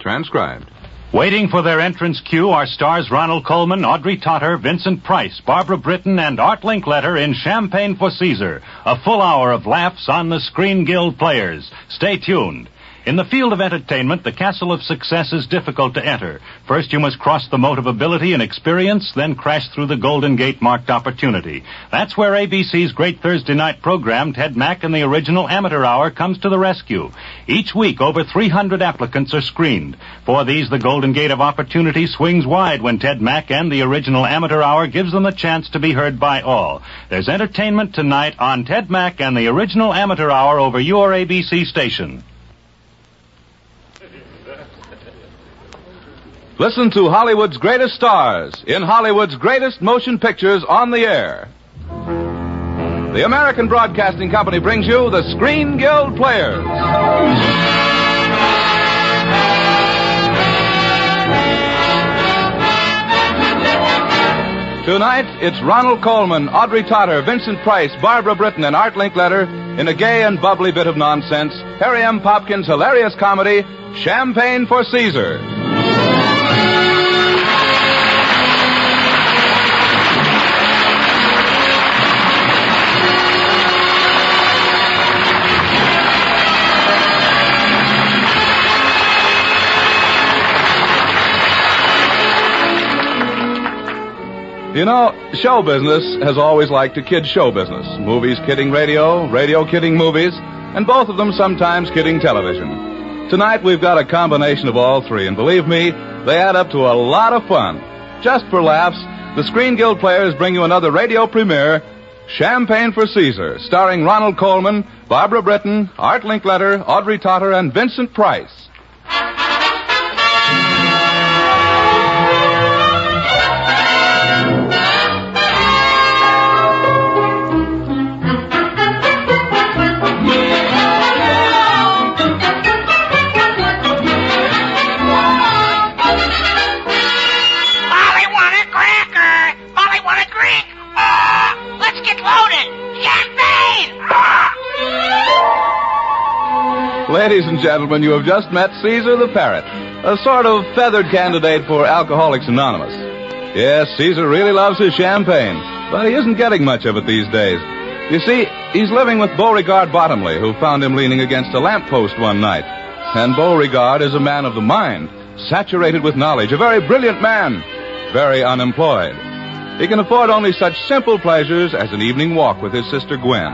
Transcribed. Waiting for their entrance cue are stars Ronald Colman, Audrey Totter, Vincent Price, Barbara Britton, and Art Linkletter in Champaign for Caesar. A full hour of laughs on the Screen Guild Players. Stay tuned. In the field of entertainment, the castle of success is difficult to enter. First, you must cross the moat of ability and experience, then crash through the Golden Gate marked opportunity. That's where ABC's great Thursday night program, Ted Mack and the Original Amateur Hour, comes to the rescue. Each week, over 300 applicants are screened. For these, the Golden Gate of opportunity swings wide when Ted Mack and the Original Amateur Hour gives them a chance to be heard by all. There's entertainment tonight on Ted Mack and the Original Amateur Hour over your ABC station. Listen to Hollywood's greatest stars in Hollywood's greatest motion pictures on the air. The American Broadcasting Company brings you the Screen Guild Players. Tonight, it's Ronald Colman, Audrey Totter, Vincent Price, Barbara Britton, and Art Linkletter in a gay and bubbly bit of nonsense, Harry M. Popkin's hilarious comedy, Champaign for Caesar. You know, show business has always liked to kid show business. Movies kidding radio, radio kidding movies, and both of them sometimes kidding television. Tonight we've got a combination of all three, and believe me, they add up to a lot of fun. Just for laughs, the Screen Guild Players bring you another radio premiere, Champaign for Caesar, starring Ronald Colman, Barbara Britton, Art Linkletter, Audrey Totter, and Vincent Price. Ladies and gentlemen, you have just met Caesar the Parrot, a sort of feathered candidate for Alcoholics Anonymous. Yes, Caesar really loves his champagne, but he isn't getting much of it these days. You see, he's living with Beauregard Bottomley, who found him leaning against a lamppost one night. And Beauregard is a man of the mind, saturated with knowledge, a very brilliant man, very unemployed. He can afford only such simple pleasures as an evening walk with his sister Gwen.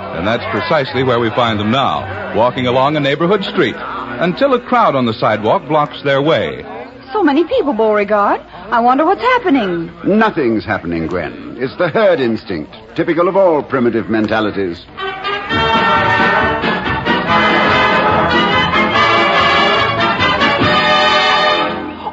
And that's precisely where we find them now, walking along a neighborhood street, until a crowd on the sidewalk blocks their way. So many people, Beauregard. I wonder what's happening. Nothing's happening, Gwen. It's the herd instinct, typical of all primitive mentalities.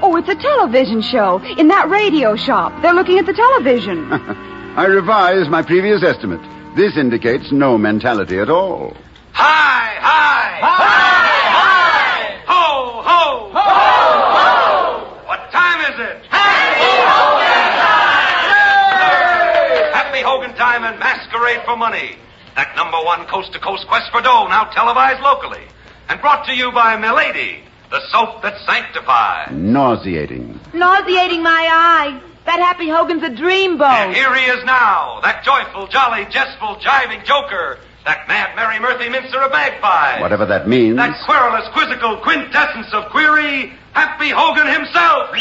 Oh, it's a television show. In that radio shop. They're looking at the television. I revised my previous estimate. This indicates no mentality at all. Hi, hi! Hi, hi! Ho, ho! Ho, ho! What time is it? Happy Hogan! Happy Hogan time and Masquerade for Money. That #1 coast-to-coast quest for dough, now televised locally. And brought to you by Milady, the soap that sanctifies. Nauseating. Nauseating my eye. That Happy Hogan's a dreamboat. And here he is now, that joyful, jolly, jestful, jiving joker, that mad, merry, mirthy mincer of magpies. Whatever that means. That querulous, quizzical quintessence of query, Happy Hogan himself.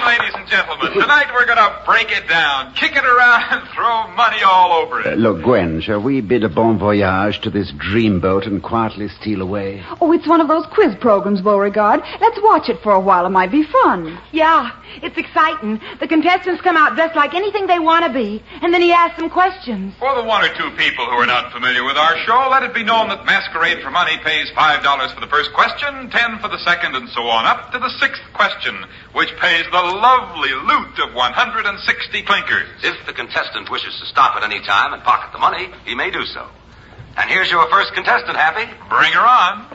Ladies and gentlemen, tonight we're going to break it down, kick it around, and throw money all over it. Look, Gwen, shall we bid a bon voyage to this dreamboat and quietly steal away? Oh, it's one of those quiz programs, Beauregard. Let's watch it for a while. It might be fun. Yeah, it's exciting. The contestants come out dressed like anything they want to be, and then he asks them questions. For the one or two people who are not familiar with our show, let it be known that Masquerade for Money pays $5 for the first question, $10 for the second, and so on, up to the sixth question, which pays the lovely loot of 160 clinkers. If the contestant wishes to stop at any time and pocket the money, he may do so. And here's your first contestant, Happy. Bring her on.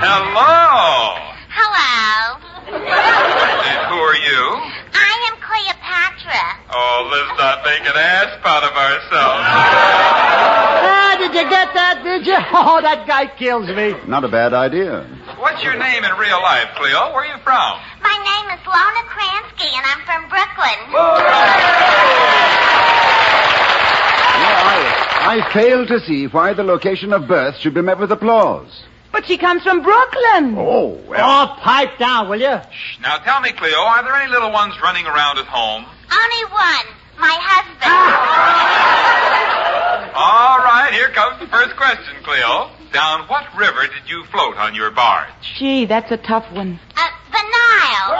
Hello. Hello. And who are you? Oh, that guy kills me. Not a bad idea. What's your name in real life, Cleo? Where are you from? My name is Lona Kransky, and I'm from Brooklyn. I fail to see why the location of birth should be met with applause. But she comes from Brooklyn. Oh, well. Oh, pipe down, will you? Shh. Now tell me, Cleo, are there any little ones running around at home? Only one. My husband. All right, here comes the first question, Cleo. Down what river did you float on your barge? Gee, that's a tough one. The Nile.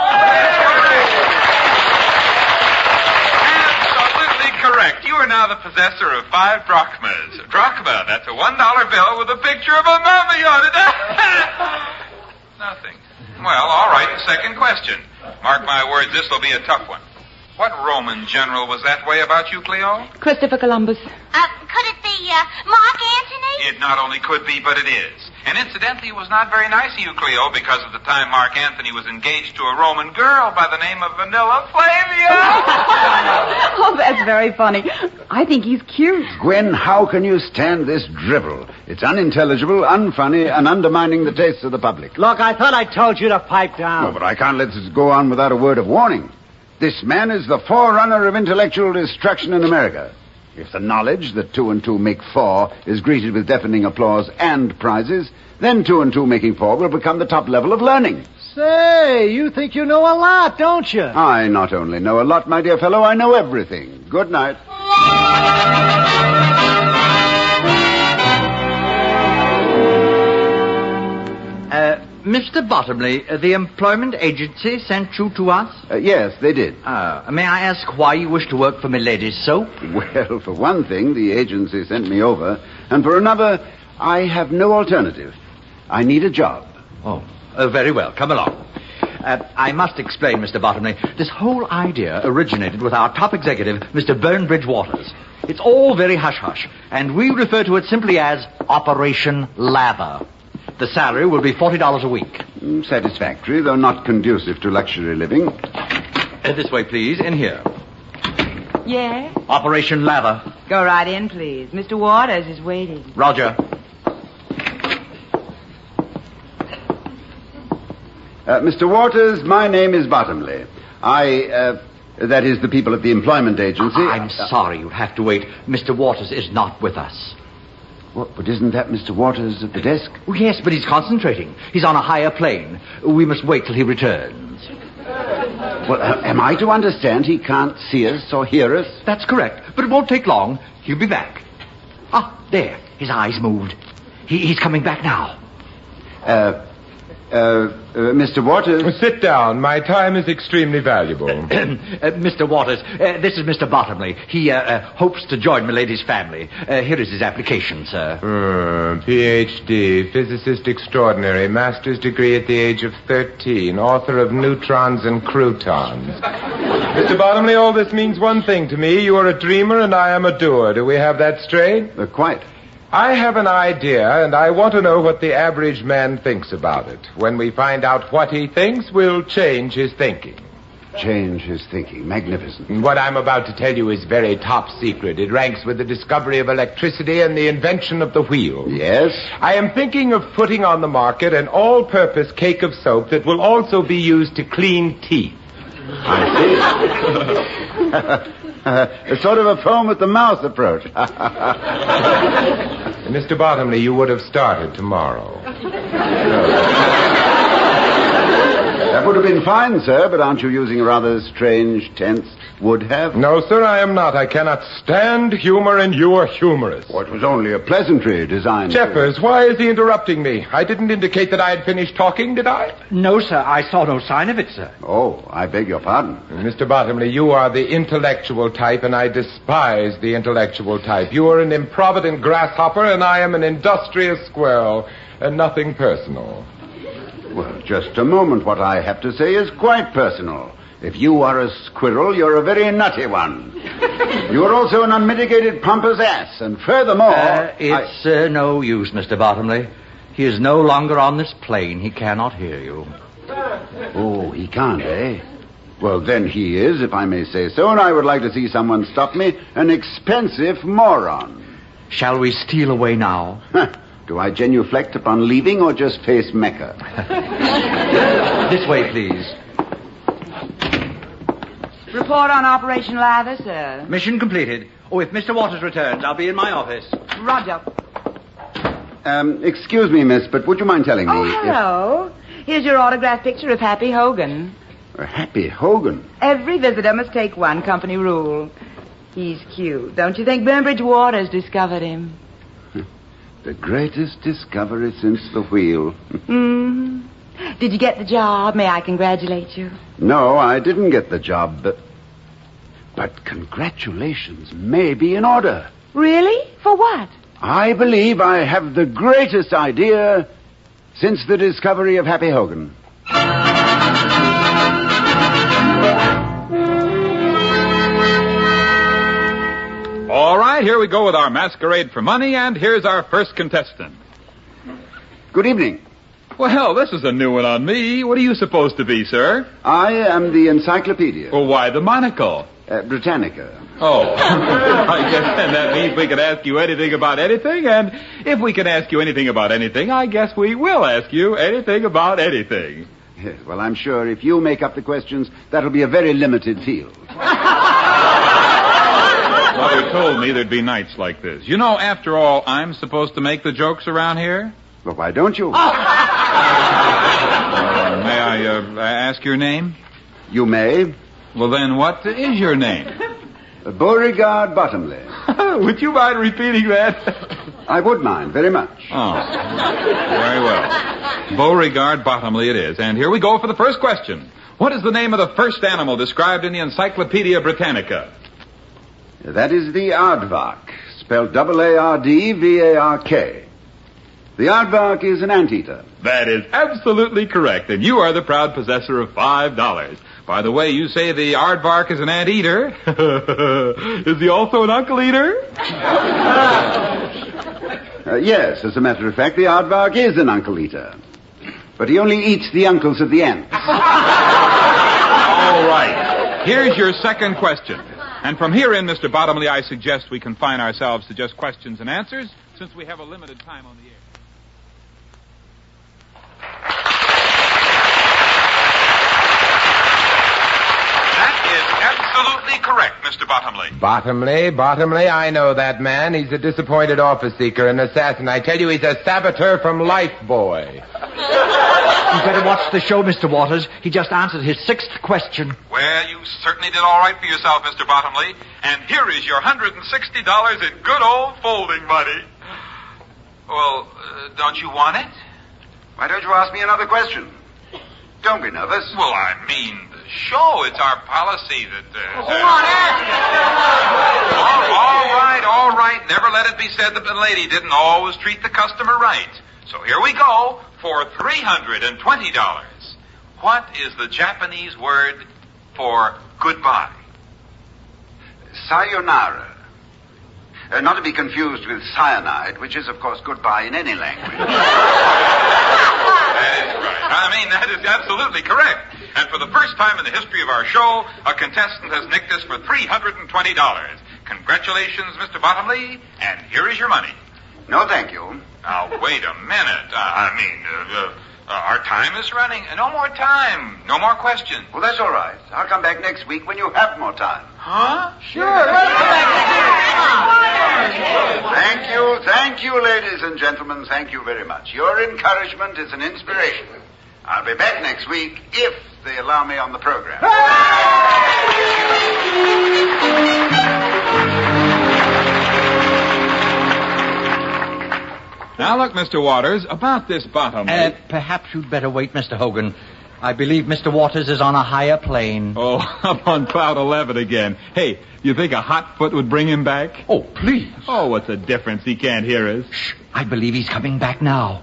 Absolutely correct. You are now the possessor of 5 drachmas. Drachma, that's a $1 bill with a picture of a mummy on it. Nothing. Well, all right, the second question. Mark my words, this will be a tough one. What Roman general was that way about you, Cleo? Christopher Columbus. Could it be Mark Antony? It not only could be, but it is. And incidentally, it was not very nice of you, Cleo, because of the time Mark Antony was engaged to a Roman girl by the name of Vanilla Flavia. Oh, that's very funny. I think he's cute. Gwen, how can you stand this drivel? It's unintelligible, unfunny, and undermining the tastes of the public. Look, I thought I told you to pipe down. No, but I can't let this go on without a word of warning. This man is the forerunner of intellectual destruction in America. If the knowledge that 2 and 2 make 4 is greeted with deafening applause and prizes, then 2 and 2 making 4 will become the top level of learning. Say, you think you know a lot, don't you? I not only know a lot, my dear fellow, I know everything. Good night. Mr. Bottomley, the employment agency sent you to us? Yes, they did. May I ask why you wish to work for Milady's soap? Well, for one thing, the agency sent me over, and for another, I have no alternative. I need a job. Oh, very well. Come along. I must explain, Mr. Bottomley. This whole idea originated with our top executive, Mr. Burnbridge Waters. It's all very hush-hush, and we refer to it simply as Operation Lather. The salary will be $40 a week. Satisfactory, though not conducive to luxury living. This way, please. In here. Yeah? Operation Lather. Go right in, please. Mr. Waters is waiting. Roger. Mr. Waters, my name is Bottomley. That is the people at the employment agency. I'm sorry you have to wait. Mr. Waters is not with us. What, but isn't that Mr. Waters at the desk? Oh, yes, but he's concentrating. He's on a higher plane. We must wait till he returns. Well, am I to understand he can't see us or hear us? That's correct, but it won't take long. He'll be back. Ah, there. His eyes moved. He's coming back now. Mr. Waters? Sit down. My time is extremely valuable. Mr. Waters, this is Mr. Bottomley. He hopes to join Milady's family. Here is his application, sir. Ph.D., physicist extraordinary, master's degree at the age of 13, author of Neutrons and Croutons. Mr. Bottomley, all this means one thing to me. You are a dreamer and I am a doer. Do we have that straight? Quite. I have an idea, and I want to know what the average man thinks about it. When we find out what he thinks, we'll change his thinking. Change his thinking. Magnificent. What I'm about to tell you is very top secret. It ranks with the discovery of electricity and the invention of the wheel. Yes? I am thinking of putting on the market an all-purpose cake of soap that will also be used to clean teeth. I see. A sort of a foam-at-the-mouth approach. Mr. Bottomley, you would have started tomorrow. That would have been fine, sir, but aren't you using a rather strange tense, would have? No, sir, I am not. I cannot stand humor, and you are humorous. Oh, it was only a pleasantry designed. Jeffers, why is he interrupting me? I didn't indicate that I had finished talking, did I? No, sir. I saw no sign of it, sir. Oh, I beg your pardon. Mr. Bottomley, you are the intellectual type, and I despise the intellectual type. You are an improvident grasshopper, and I am an industrious squirrel, and nothing personal. Well, just a moment. What I have to say is quite personal. If you are a squirrel, you're a very nutty one. You are also an unmitigated pompous ass, and furthermore... It's no use, Mr. Bottomley. He is no longer on this plane. He cannot hear you. Oh, he can't, eh? Well, then he is, if I may say so, and I would like to see someone stop me, an expensive moron. Shall we steal away now? Do I genuflect upon leaving or just face Mecca? This way, please. Report on Operation Lather, sir. Mission completed. Oh, if Mr. Waters returns, I'll be in my office. Roger. Excuse me, miss, but would you mind telling me... Oh, hello. Here's your autographed picture of Happy Hogan. Happy Hogan? Every visitor must take one, company rule. He's cute. Don't you think Burnbridge Waters discovered him? The greatest discovery since the wheel. Mm-hmm. Did you get the job? May I congratulate you? No, I didn't get the job, but congratulations may be in order. Really? For what? I believe I have the greatest idea since the discovery of Happy Hogan. All right, here we go with our masquerade for money, and here's our first contestant. Good evening. Well, this is a new one on me. What are you supposed to be, sir? I am the encyclopedia. Well, why the monocle? Britannica. Oh, I guess then that means we can ask you anything about anything, and if we can ask you anything about anything, I guess we will ask you anything about anything. Yes, well, I'm sure if you make up the questions, that'll be a very limited field. Mother told me there'd be nights like this. You know, after all, I'm supposed to make the jokes around here? Well, why don't you? May I ask your name? You may. Well, then, what is your name? Beauregard Bottomley. Would you mind repeating that? I would mind, very much. Oh, very well. Beauregard Bottomley it is. And here we go for the first question. What is the name of the first animal described in the Encyclopedia Britannica? That is the aardvark, spelled A-R-D-V-A-R-K. The aardvark is an anteater. That is absolutely correct, and you are the proud possessor of $5. By the way, you say the aardvark is an anteater. Is he also an uncle eater? Yes, as a matter of fact, the aardvark is an uncle eater. But he only eats the uncles of the ants. All right. Here's your second question. And from here in, Mr. Bottomley, I suggest we confine ourselves to just questions and answers, since we have a limited time on the air. Absolutely correct, Mr. Bottomley. Bottomley, I know that man. He's a disappointed office seeker, an assassin. I tell you, he's a saboteur from Life Boy. You better watch the show, Mr. Waters. He just answered his sixth question. Well, you certainly did all right for yourself, Mr. Bottomley. And here is your $160 in good old folding money. Well, don't you want it? Why don't you ask me another question? Don't be nervous. Well, I mean, the show. It's our policy that... All right. Never let it be said that the lady didn't always treat the customer right. So here we go for $320. What is the Japanese word for goodbye? Sayonara. Not to be confused with cyanide, which is, of course, goodbye in any language. That is right. I mean, that is absolutely correct. And for the first time in the history of our show, a contestant has nicked us for $320. Congratulations, Mr. Bottomley, and here is your money. No, thank you. Now, wait a minute. Our time is running. No more time. No more questions. Well, that's all right. I'll come back next week when you have more time. Huh? Sure. Let's come back next week. Thank you, ladies and gentlemen. Thank you very much. Your encouragement is an inspiration. I'll be back next week if they allow me on the program. Now, look, Mr. Waters, about this Bottomley... Perhaps you'd better wait, Mr. Hogan. I believe Mr. Waters is on a higher plane. Oh, up on cloud 11 again. Hey, you think a hot foot would bring him back? Oh, please. Oh, what's the difference? He can't hear us. Shh. I believe he's coming back now.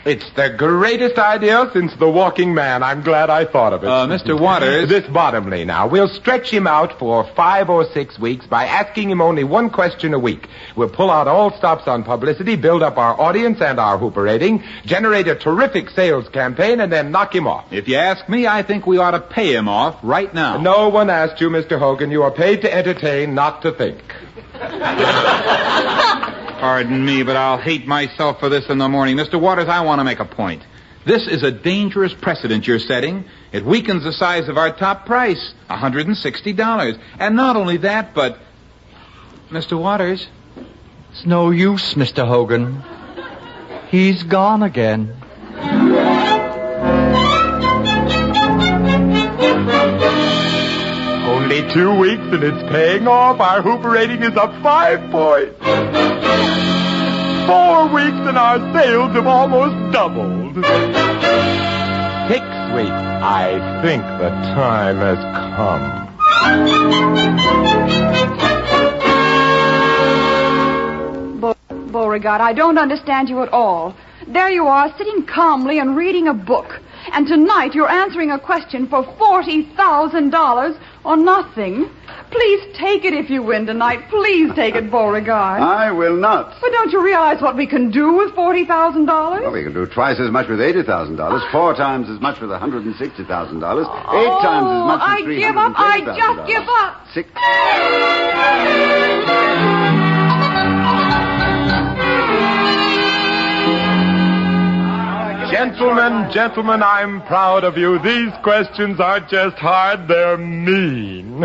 It's the greatest idea since The Walking Man. I'm glad I thought of it. Mr. Waters... This Bottomley now. We'll stretch him out for 5 or 6 weeks by asking him only one question a week. We'll pull out all stops on publicity, build up our audience and our Hooper rating, generate a terrific sales campaign, and then knock him off. If you ask me, I think we ought to pay him off right now. No one asked you, Mr. Hogan. You are paid to entertain, not to think. Pardon me, but I'll hate myself for this in the morning. Mr. Waters, I want to make a point. This is a dangerous precedent you're setting. It weakens the size of our top price, $160. And not only that, but... Mr. Waters? It's no use, Mr. Hogan. He's gone again. Only 2 weeks and it's paying off. Our Hooper rating is up 5 points. 4 weeks and our sales have almost doubled. 6 weeks. I think the time has come. Beauregard, I don't understand you at all. There you are, sitting calmly and reading a book. And tonight you're answering a question for $40,000 or nothing. Please take it if you win tonight. Please take it, Beauregard. I will not. But don't you realize what we can do with $40,000? Well, we can do twice as much with $80,000, 4 times as much with $160,000, 8 times as much with $330,000. I give up. I just give up. 6. Gentlemen, I'm proud of you. These questions aren't just hard, they're mean.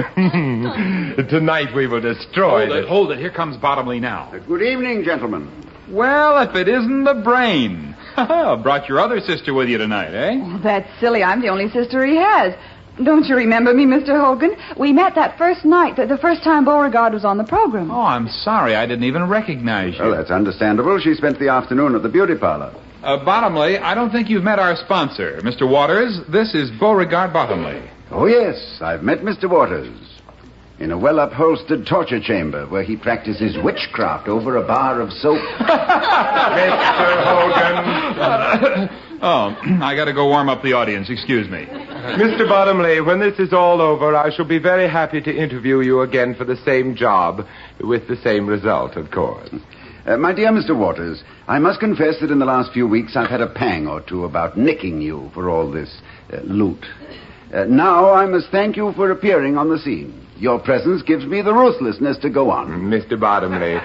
Tonight we will destroy Hold it. Here comes Bottomley now. Good evening, gentlemen. Well, if it isn't the brain. Brought your other sister with you tonight, eh? Oh, that's silly. I'm the only sister he has. Don't you remember me, Mr. Hogan? We met that first night, the first time Beauregard was on the program. Oh, I'm sorry. I didn't even recognize you. Well, that's understandable. She spent the afternoon at the beauty parlor. Bottomley, I don't think you've met our sponsor. Mr. Waters, this is Beauregard Bottomley. Oh, yes, I've met Mr. Waters. In a well-upholstered torture chamber where he practices witchcraft over a bar of soap. Mr. Hogan. I got to go warm up the audience. Excuse me. Mr. Bottomley, when this is all over, I shall be very happy to interview you again for the same job, with the same result, of course. My dear Mr. Waters, I must confess that in the last few weeks I've had a pang or two about nicking you for all this loot. Now I must thank you for appearing on the scene. Your presence gives me the ruthlessness to go on. Mr. Bottomley,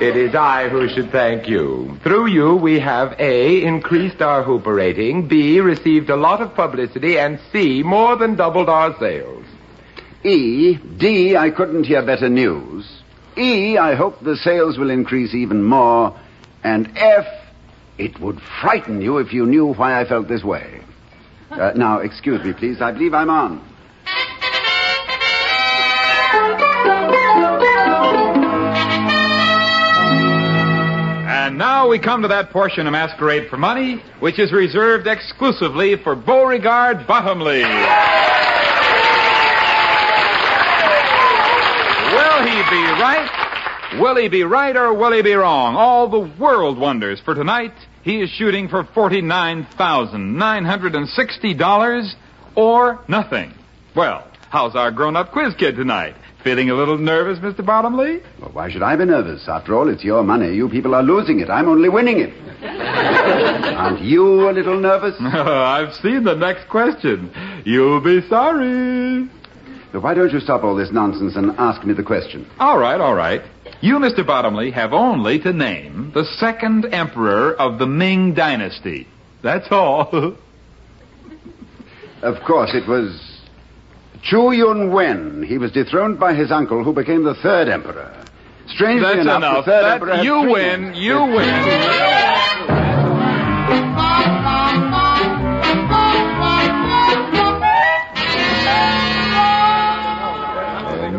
it is I who should thank you. Through you, we have A, increased our Hooper rating, B, received a lot of publicity, and C, more than doubled our sales. D, I couldn't hear better news. E, I hope the sales will increase even more. And F, it would frighten you if you knew why I felt this way. Now, excuse me, please. I believe I'm on. And now we come to that portion of Masquerade for Money, which is reserved exclusively for Beauregard Bottomley. Will he be right? Will he be right or will he be wrong? All the world wonders. For tonight, he is shooting for $49,960 or nothing. Well, how's our grown-up quiz kid tonight? Feeling a little nervous, Mr. Bottomley? Well, why should I be nervous? After all, it's your money. You people are losing it. I'm only winning it. Aren't you a little nervous? I've seen the next question. You'll be sorry. So why don't you stop all this nonsense and ask me the question? All right. You, Mr. Bottomley, have only to name the second emperor of the Ming Dynasty. That's all. Of course, it was Chu Yun-wen. He was dethroned by his uncle, who became the third emperor. Strangely That's enough, enough. the third emperor had You three win. names. You win.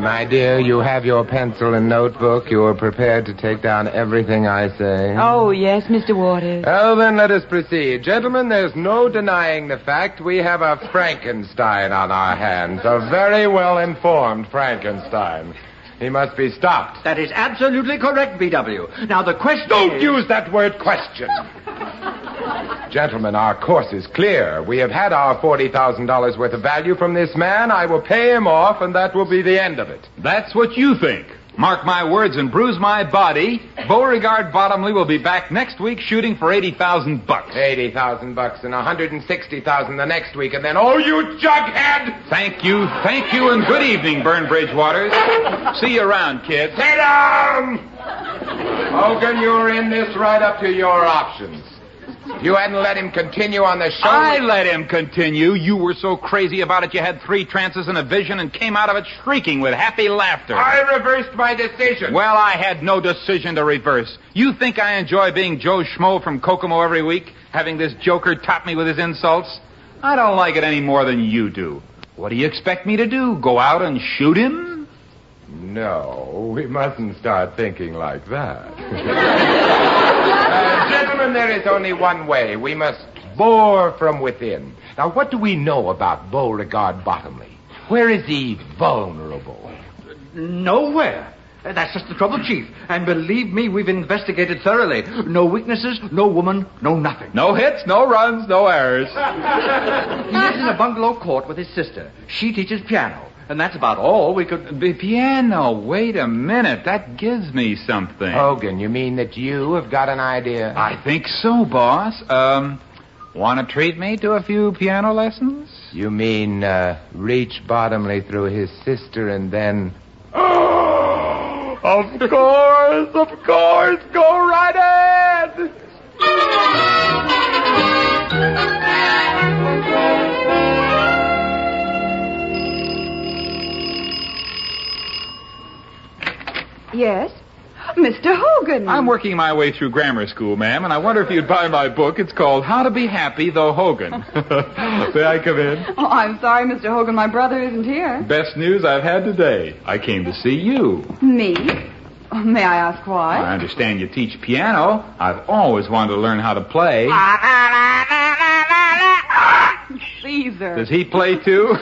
My dear, you have your pencil and notebook. You are prepared to take down everything I say. Oh, yes, Mr. Waters. Well, then let us proceed. Gentlemen, there's no denying the fact we have a Frankenstein on our hands. A very well-informed Frankenstein. He must be stopped. That is absolutely correct, B.W. Now, the question Don't use that word question. Gentlemen, our course is clear. We have had our $40,000 worth of value from this man. I will pay him off, and that will be the end of it. That's what you think. Mark my words and bruise my body. Beauregard Bottomley will be back next week shooting for $80,000. $80,000 and $160,000 the next week, and then, oh, you jughead! Thank you, and good evening, Burnbridge Waters. See you around, kids. Sit down! Hogan, you're in this right up to your options. If you hadn't let him continue on the show... I let him continue. You were so crazy about it you had 3 trances and a vision and came out of it shrieking with happy laughter. I reversed my decision. Well, I had no decision to reverse. You think I enjoy being Joe Schmo from Kokomo every week, having this joker top me with his insults? I don't like it any more than you do. What do you expect me to do? Go out and shoot him? No, we mustn't start thinking like that. Gentlemen, there is only one way. We must bore from within. Now, what do we know about Beauregard Bottomley? Where is he vulnerable? Nowhere. That's just the trouble, Chief. And believe me, we've investigated thoroughly. No weaknesses, no woman, no nothing. No hits, no runs, no errors. He lives in a bungalow court with his sister. She teaches piano. And that's about all we could... The piano, wait a minute. That gives me something. Hogan, you mean that you have got an idea? I think so, boss. Want to treat me to a few piano lessons? You mean, reach Bottomley through his sister and then... Of course. Go right ahead. Yes? Mr. Hogan. I'm working my way through grammar school, ma'am, and I wonder if you'd buy my book. It's called How to Be Happy, Though Hogan. May I come in? Oh, I'm sorry, Mr. Hogan. My brother isn't here. Best news I've had today. I came to see you. Me? Oh, may I ask why? I understand you teach piano. I've always wanted to learn how to play. Caesar. Does he play, too?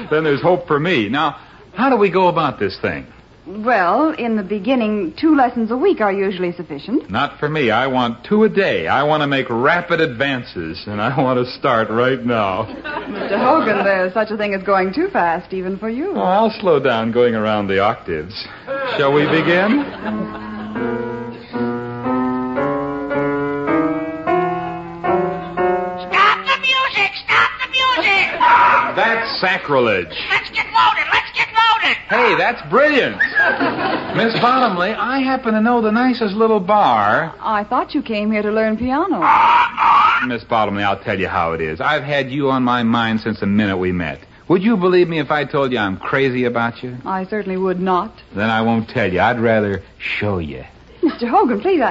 Then there's hope for me. Now, how do we go about this thing? Well, in the beginning, 2 lessons a week are usually sufficient. Not for me. I want 2 a day. I want to make rapid advances, and I want to start right now. Mr. Hogan, there's such a thing as going too fast, even for you. Oh, I'll slow down going around the octaves. Shall we begin? Stop the music! That's sacrilege. Let's get loaded! Hey, that's brilliant. Miss Bottomley, I happen to know the nicest little bar. I thought you came here to learn piano. Miss Bottomley, I'll tell you how it is. I've had you on my mind since the minute we met. Would you believe me if I told you I'm crazy about you? I certainly would not. Then I won't tell you. I'd rather show you. Mr. Hogan, please,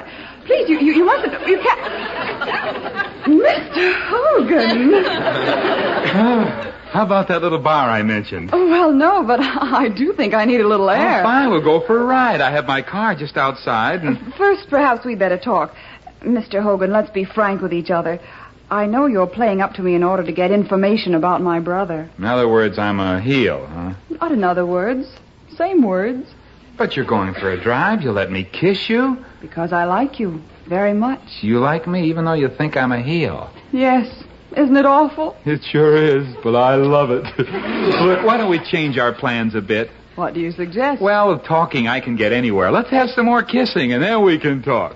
you mustn't, you can't... Mr. Hogan. How about that little bar I mentioned? Oh, well, no, but I do think I need a little air. Oh, fine, we'll go for a ride. I have my car just outside. And... First, perhaps we'd better talk. Mr. Hogan, let's be frank with each other. I know you're playing up to me in order to get information about my brother. In other words, I'm a heel, huh? Not in other words. Same words. But you're going for a drive. You'll let me kiss you? Because I like you very much. You like me even though you think I'm a heel? Yes. Isn't it awful? It sure is, but I love it. Look, why don't we change our plans a bit? What do you suggest? Well, with talking, I can get anywhere. Let's have some more kissing, and then we can talk.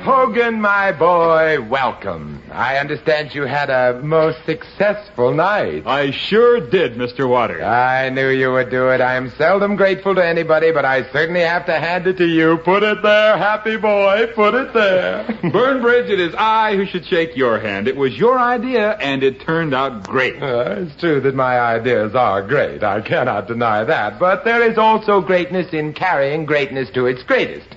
Hogan, my boy, welcome. I understand you had a most successful night. I sure did, Mr. Waters. I knew you would do it. I am seldom grateful to anybody, but I certainly have to hand it to you. Put it there, happy boy. Put it there. Burnbridge, it is I who should shake your hand. It was your idea, and it turned out great. It's true that my ideas are great. I cannot deny that. But there is also greatness in carrying greatness to its greatest.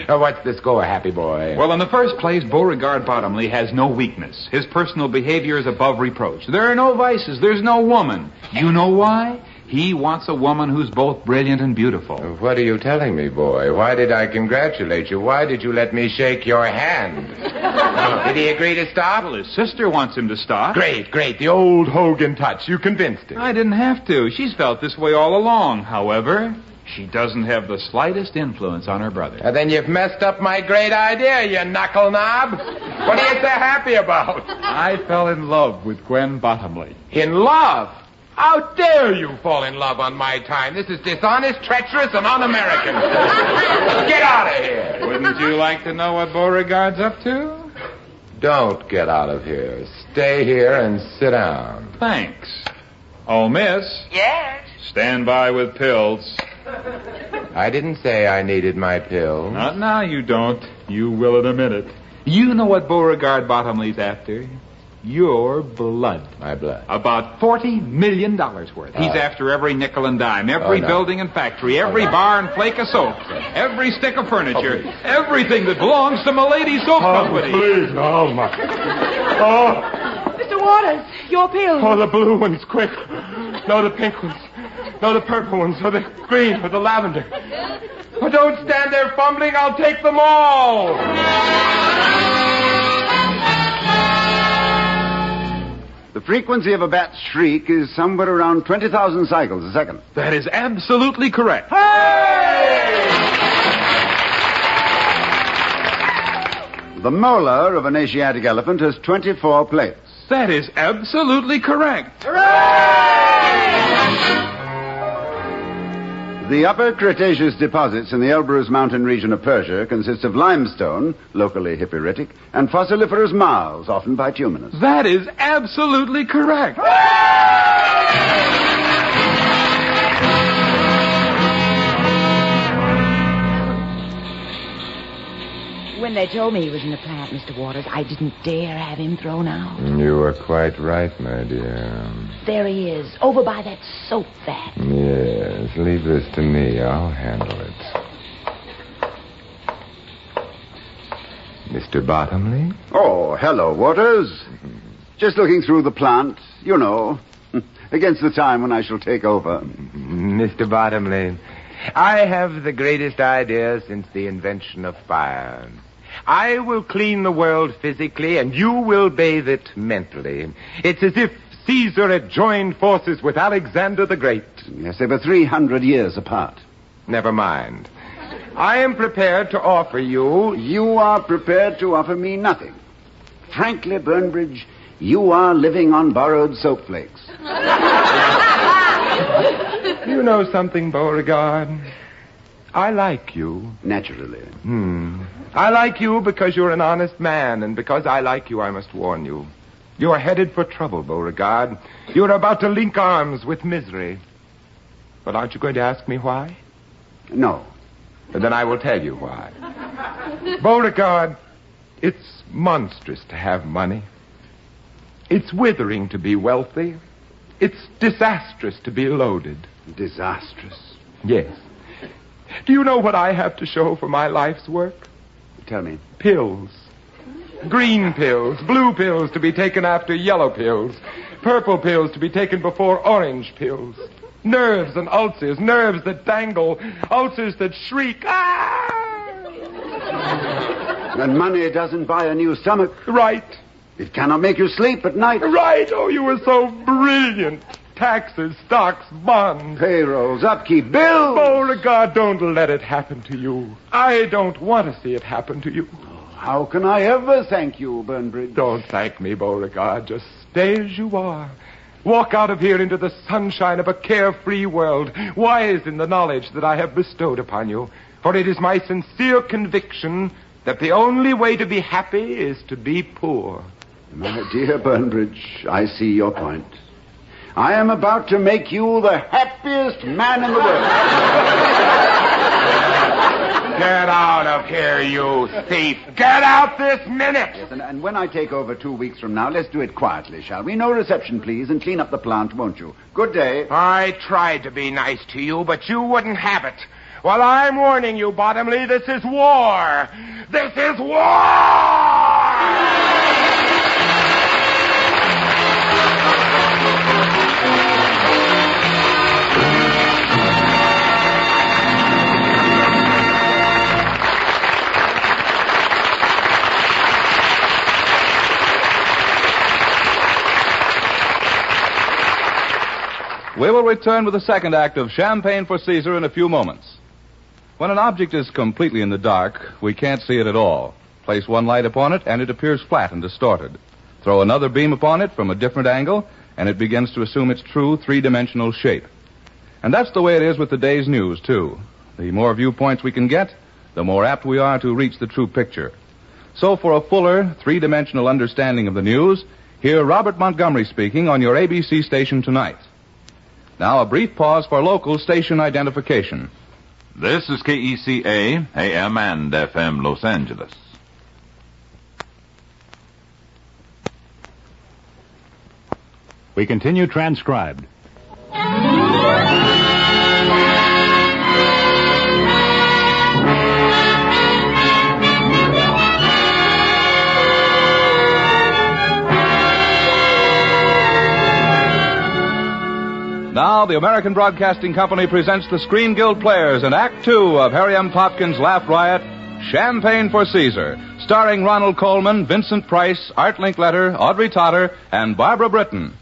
What's the score, happy boy? Well, in the first place, Beauregard Bottomley has no weakness. His personal behavior is above reproach. There are no vices. There's no woman. You know why? He wants a woman who's both brilliant and beautiful. What are you telling me, boy? Why did I congratulate you? Why did you let me shake your hand? Did he agree to stop? Well, his sister wants him to stop. Great. The old Hogan touch. You convinced him. I didn't have to. She's felt this way all along. However, she doesn't have the slightest influence on her brother. Then you've messed up my great idea, you knuckle knob. What are you so happy about? I fell in love with Gwen Bottomley. In love? How dare you fall in love on my time? This is dishonest, treacherous, and un-American. Get out of here. Wouldn't you like to know what Beauregard's up to? Don't get out of here. Stay here and sit down. Thanks. Oh, miss. Yes? Stand by with pills. I didn't say I needed my pills. Not now, you don't. You will in a minute. You know what Beauregard Bottomley's after? Your blood. My blood. About $40 million worth. He's after every nickel and dime, every building and factory, every bar and flake of soap, every stick of furniture, everything that belongs to Milady's Soap Company. Please, oh, my. Oh, Mr. Waters, your pills. oh, the blue ones, quick. No, the pink ones. No, the purple ones, or the green, or the lavender. Oh, don't stand there fumbling. I'll take them all. The frequency of a bat's shriek is somewhere around 20,000 cycles a second. That is absolutely correct. The molar of an Asiatic elephant has 24 plates. That is absolutely correct. The upper Cretaceous deposits in the Elbrus mountain region of Persia consist of limestone, locally hippuritic, and fossiliferous marls, often bituminous. That is absolutely correct. When they told me he was in the plant, Mr. Waters, I didn't dare have him thrown out. You were quite right, my dear. There he is, over by that soap vat. Yes, leave this to me. I'll handle it. Mr. Bottomley? Oh, hello, Waters. Just looking through the plant, you know, against the time when I shall take over. Mr. Bottomley, I have the greatest idea since the invention of fire. I will clean the world physically, and you will bathe it mentally. It's as if Caesar had joined forces with Alexander the Great. Yes, they were 300 years apart. Never mind. I am prepared to offer you... You are prepared to offer me nothing. Frankly, Burnbridge, you are living on borrowed soap flakes. You know something, Beauregard? I like you. Naturally. I like you because you're an honest man, and because I like you, I must warn you. You're headed for trouble, Beauregard. You're about to link arms with misery. But aren't you going to ask me why? No. Then I will tell you why. Beauregard, it's monstrous to have money. It's withering to be wealthy. It's disastrous to be loaded. Disastrous? Yes. Do you know what I have to show for my life's work? Tell me. Pills. Green pills, blue pills to be taken after yellow pills, purple pills to be taken before orange pills. Nerves and ulcers, nerves that dangle, ulcers that shriek. And money doesn't buy a new stomach. Right. It cannot make you sleep at night. Right. Oh, you were so brilliant. Taxes, stocks, bonds. Payrolls, upkeep, bills. Beauregard, don't let it happen to you. I don't want to see it happen to you. How can I ever thank you, Burnbridge? Don't thank me, Beauregard. Just stay as you are. Walk out of here into the sunshine of a carefree world, wise in the knowledge that I have bestowed upon you. For it is my sincere conviction that the only way to be happy is to be poor. My dear Burnbridge, I see your point. I am about to make you the happiest man in the world. Get out of here, you thief. Get out this minute. Yes, and when I take over 2 weeks from now, let's do it quietly, shall we? No reception, please, and clean up the plant, won't you? Good day. I tried to be nice to you, but you wouldn't have it. Well, I'm warning you, Bottomley, this is war. This is war! We will return with the second act of Champagne for Caesar in a few moments. When an object is completely in the dark, we can't see it at all. Place one light upon it, and it appears flat and distorted. Throw another beam upon it from a different angle, and it begins to assume its true three-dimensional shape. And that's the way it is with the day's news, too. The more viewpoints we can get, the more apt we are to reach the true picture. So for a fuller, three-dimensional understanding of the news, hear Robert Montgomery speaking on your ABC station tonight. Now a brief pause for local station identification. This is KECA, AM and FM Los Angeles. We continue transcribed. Now, the American Broadcasting Company presents the Screen Guild Players in Act Two of Harry M. Popkin's Laugh Riot, Champaign for Caesar, starring Ronald Colman, Vincent Price, Art Linkletter, Audrey Totter, and Barbara Britton.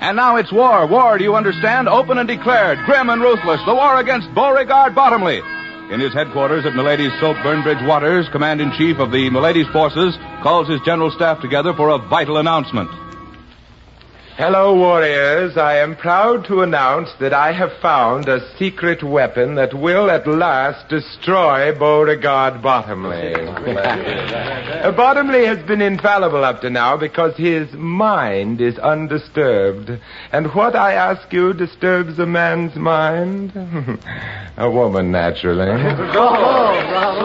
And now it's war. War, do you understand? Open and declared, grim and ruthless. The war against Beauregard Bottomley. In his headquarters at Milady's Soap, Burnbridge Waters, Command-in-Chief of the Milady's forces calls his general staff together for a vital announcement. Hello, warriors. I am proud to announce that I have found a secret weapon that will at last destroy Beauregard Bottomley. Bottomley has been infallible up to now because his mind is undisturbed. And what, I ask you, disturbs a man's mind? A woman, naturally.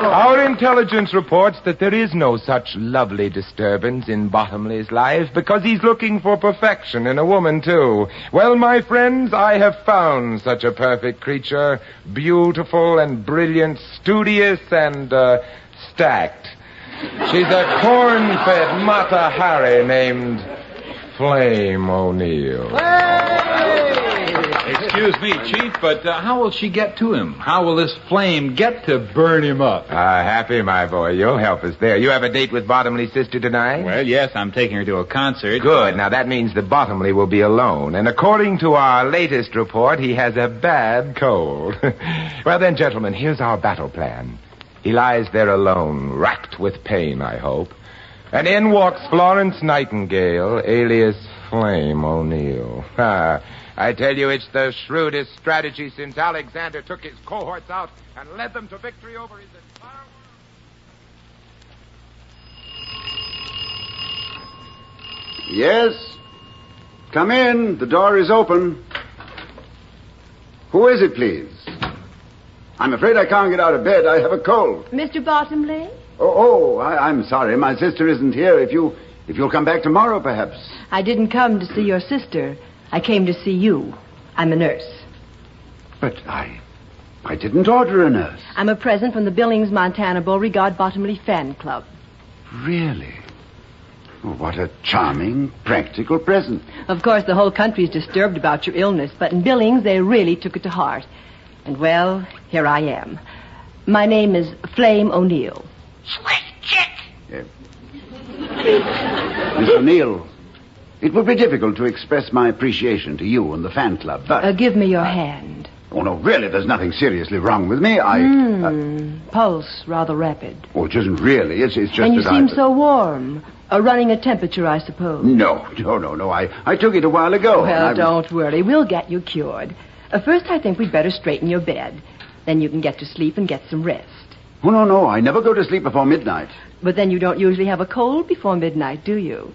Our intelligence reports that there is no such lovely disturbance in Bottomley's life because he's looking for perfection in a woman, too. Well, my friends, I have found such a perfect creature, beautiful and brilliant, studious and, stacked. She's a corn-fed Mata Hari named Flame O'Neill. Excuse me, Chief, but how will she get to him? How will this flame get to burn him up? Happy, my boy. You'll help us there. You have a date with Bottomley's sister tonight? Well, yes, I'm taking her to a concert. Good. Now, that means that Bottomley will be alone. And according to our latest report, he has a bad cold. Well, then, gentlemen, here's our battle plan. He lies there alone, racked with pain, I hope. And in walks Florence Nightingale, alias Flame O'Neill. I tell you, it's the shrewdest strategy since Alexander took his cohorts out and led them to victory over his entire world. Yes? Come in. The door is open. Who is it, please? I'm afraid I can't get out of bed. I have a cold. Mr. Bottomley? I'm sorry. My sister isn't here. If you'll come back tomorrow, perhaps. I didn't come to see your sister. I came to see you. I'm a nurse. But I didn't order a nurse. I'm a present from the Billings, Montana Beauregard Bottomley Fan Club. Really? Oh, what a charming, practical present. Of course, the whole country's disturbed about your illness, but in Billings, they really took it to heart. And, well, here I am. My name is Flame O'Neill. Sweet chick. Miss O'Neill, it would be difficult to express my appreciation to you and the fan club, but... give me your hand. Oh, no, really, there's nothing seriously wrong with me. Pulse rather rapid. Oh, it isn't really. It's just and you that seem so warm. Running a temperature, I suppose. No. I took it a while ago. Well, don't worry. We'll get you cured. First, I think we'd better straighten your bed. Then you can get to sleep and get some rest. Oh, no. I never go to sleep before midnight. But then you don't usually have a cold before midnight, do you?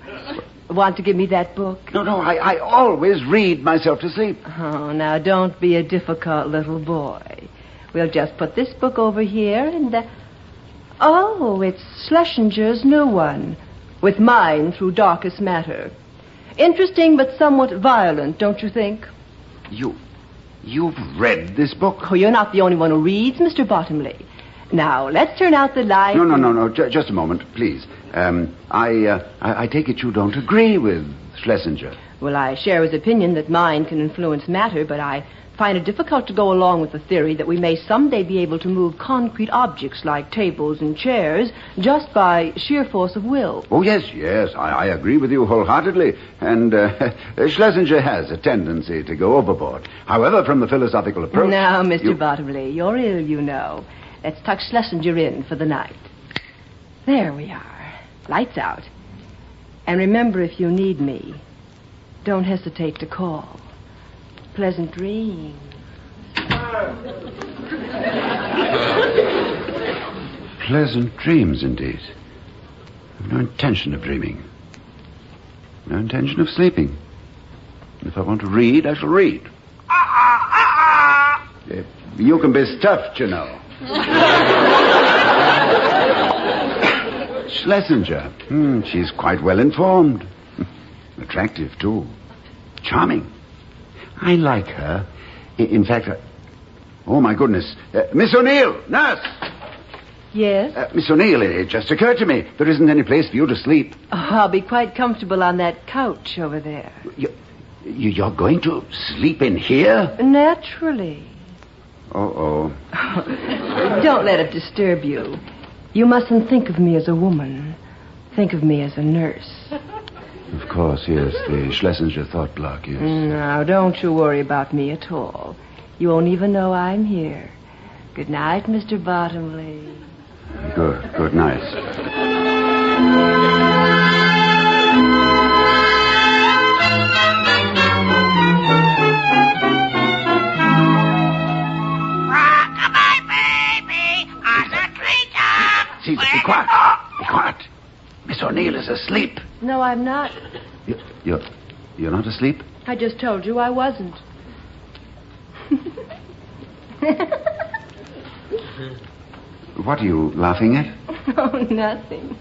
Want to give me that book? No, I always read myself to sleep. Oh, now don't be a difficult little boy. We'll just put this book over here and... it's Schlesinger's new one. With Mind Through Darkest Matter. Interesting but somewhat violent, don't you think? You've read this book? Oh, you're not the only one who reads, Mr. Bottomley. Now, let's turn out the light. No. Just a moment, please. I take it you don't agree with Schlesinger. Well, I share his opinion that mind can influence matter, but I find it difficult to go along with the theory that we may someday be able to move concrete objects like tables and chairs just by sheer force of will. Oh, yes, I agree with you wholeheartedly. And Schlesinger has a tendency to go overboard. However, from the philosophical approach... Now, Mr. Bottomley, you're ill, you know. Let's tuck Schlesinger in for the night. There we are. Lights out. And remember, if you need me, don't hesitate to call. Pleasant dreams. Pleasant dreams, indeed. I've no intention of dreaming. No intention of sleeping. If I want to read, I shall read. You can be stuffed, you know. Schlesinger. She's quite well informed. Attractive, too. Charming. I like her. In fact, oh, my goodness. Miss O'Neill, nurse! Yes? Miss O'Neill, it just occurred to me. There isn't any place for you to sleep. Oh, I'll be quite comfortable on that couch over there. You're going to sleep in here? Naturally. Uh-oh. Don't let it disturb you. You mustn't think of me as a woman. Think of me as a nurse. Of course, yes. The Schlesinger thought block, yes. Now, don't you worry about me at all. You won't even know I'm here. Good night, Mr. Bottomley. Good night. Caesar, be quiet. Be quiet. Miss O'Neill is asleep. No, I'm not. You're not asleep? I just told you I wasn't. What are you laughing at? Oh, nothing.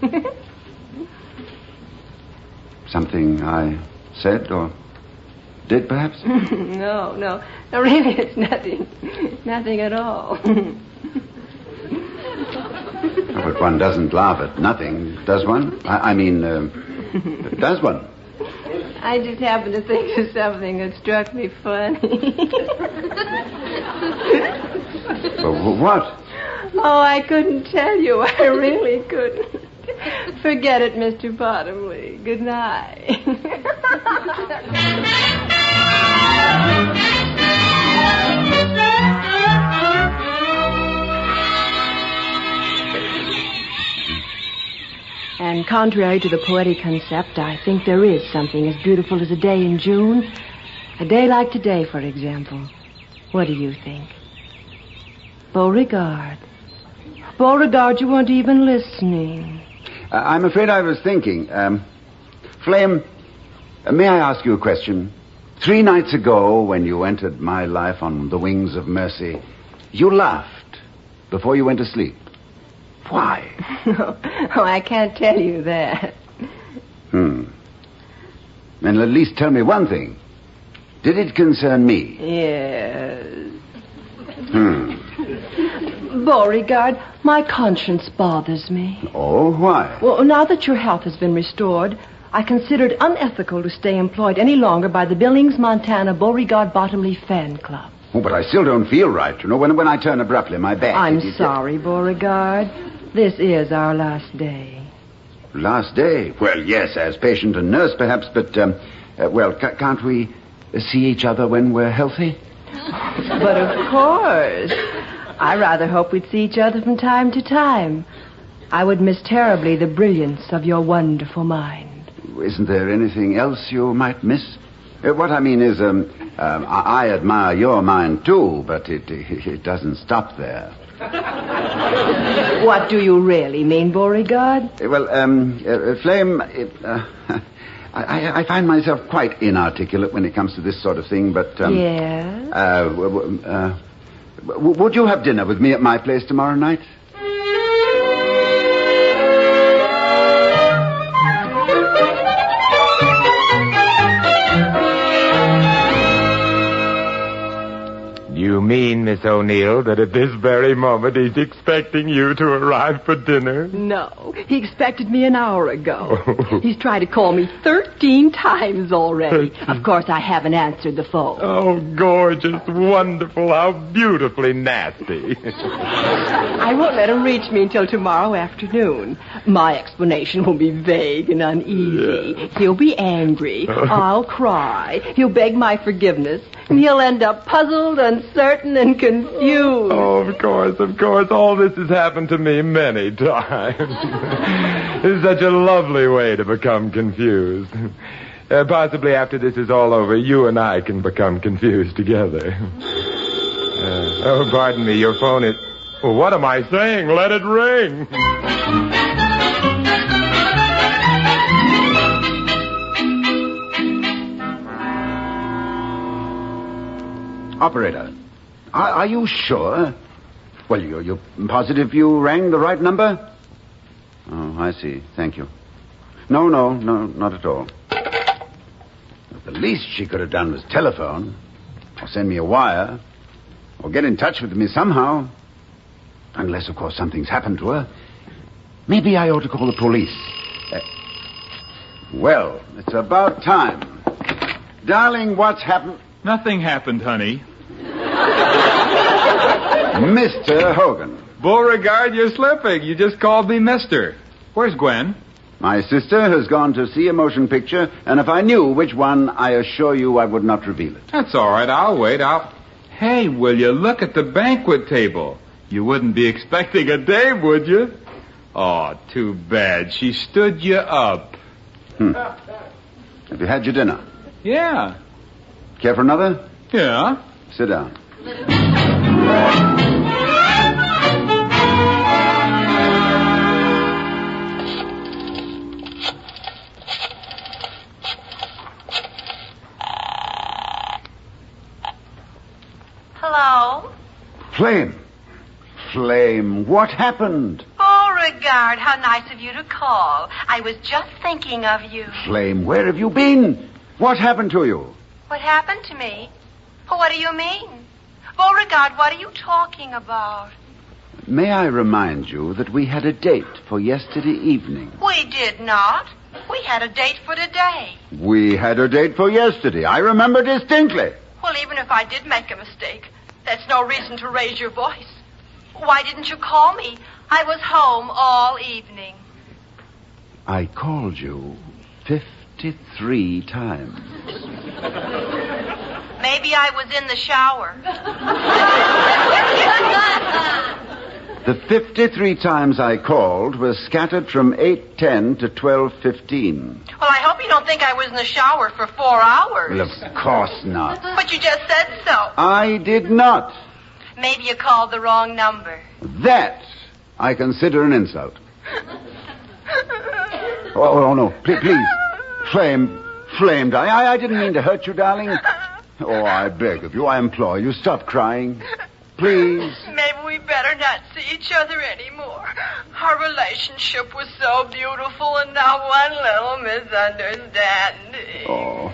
Something I said or did, perhaps? No. No, really, it's nothing. Nothing at all. But one doesn't laugh at nothing, does one? I mean, does one? I just happened to think of something that struck me funny. What? Oh, I couldn't tell you. I really couldn't. Forget it, Mr. Bottomley. Good night. And contrary to the poetic concept, I think there is something as beautiful as a day in June. A day like today, for example. What do you think? Beauregard. Beauregard, you weren't even listening. I'm afraid I was thinking. Flame, may I ask you a question? 3 nights ago, when you entered my life on the wings of mercy, you laughed before you went to sleep. Why? Oh, I can't tell you that. Then at least tell me one thing. Did it concern me? Yes. Beauregard, my conscience bothers me. Oh, why? Well, now that your health has been restored, I consider it unethical to stay employed any longer by the Billings, Montana Beauregard Bottomley Fan Club. Oh, but I still don't feel right, you know, when I turn abruptly my back. I'm sorry, Beauregard. This is our last day. Last day? Well, yes, as patient and nurse, perhaps, but, can't we see each other when we're healthy? But of course. I rather hope we'd see each other from time to time. I would miss terribly the brilliance of your wonderful mind. Isn't there anything else you might miss? What I mean is, I admire your mind, too, but it doesn't stop there. What do you really mean, Beauregard? Flame, I find myself quite inarticulate when it comes to this sort of thing, but... Yes? Would you have dinner with me at my place tomorrow night? You mean, Miss O'Neill, that at this very moment he's expecting you to arrive for dinner? No. He expected me an hour ago. He's tried to call me 13 times already. Of course, I haven't answered the phone. Oh, gorgeous, wonderful, how beautifully nasty. I won't let him reach me until tomorrow afternoon. My explanation will be vague and uneasy. Yeah. He'll be angry. I'll cry. He'll beg my forgiveness. And he'll end up puzzled, uncertain, and confused. confused. Oh, of course. All this has happened to me many times. It's such a lovely way to become confused. Possibly after this is all over, you and I can become confused together. Oh, pardon me, your phone is... Well, what am I saying? Let it ring. Operator, are you sure? Well, you're positive you rang the right number? Oh, I see. Thank you. No, not at all. The least she could have done was telephone, or send me a wire, or get in touch with me somehow. Unless, of course, something's happened to her. Maybe I ought to call the police. Well, it's about time. Darling, what's happened? Nothing happened, honey. Mr. Hogan. Beauregard, you're slipping. You just called me mister. Where's Gwen? My sister has gone to see a motion picture, and if I knew which one, I assure you I would not reveal it. That's all right. I'll wait. Hey, will you look at the banquet table? You wouldn't be expecting a dame, would you? Oh, too bad. She stood you up. Have you had your dinner? Yeah. Care for another? Yeah. Sit down. Hello? Flame, what happened? Beauregard, how nice of you to call. I was just thinking of you. Flame, where have you been? What happened to you? What happened to me? What do you mean? Beauregard, what are you talking about? May I remind you that we had a date for yesterday evening? We did not. We had a date for today. We had a date for yesterday. I remember distinctly. Well, even if I did make a mistake, that's no reason to raise your voice. Why didn't you call me? I was home all evening. I called you 53 times. Maybe I was in the shower. The 53 times I called were scattered from 8:10 to 12:15. Well, I hope you don't think I was in the shower for 4 hours. Well, of course not. But you just said so. I did not. Maybe you called the wrong number. That I consider an insult. Oh no, please. Flame, I didn't mean to hurt you, darling. Oh, I beg of you, I implore you, stop crying. Please. Maybe we better not see each other anymore. Our relationship was so beautiful, and now one little misunderstanding. Oh,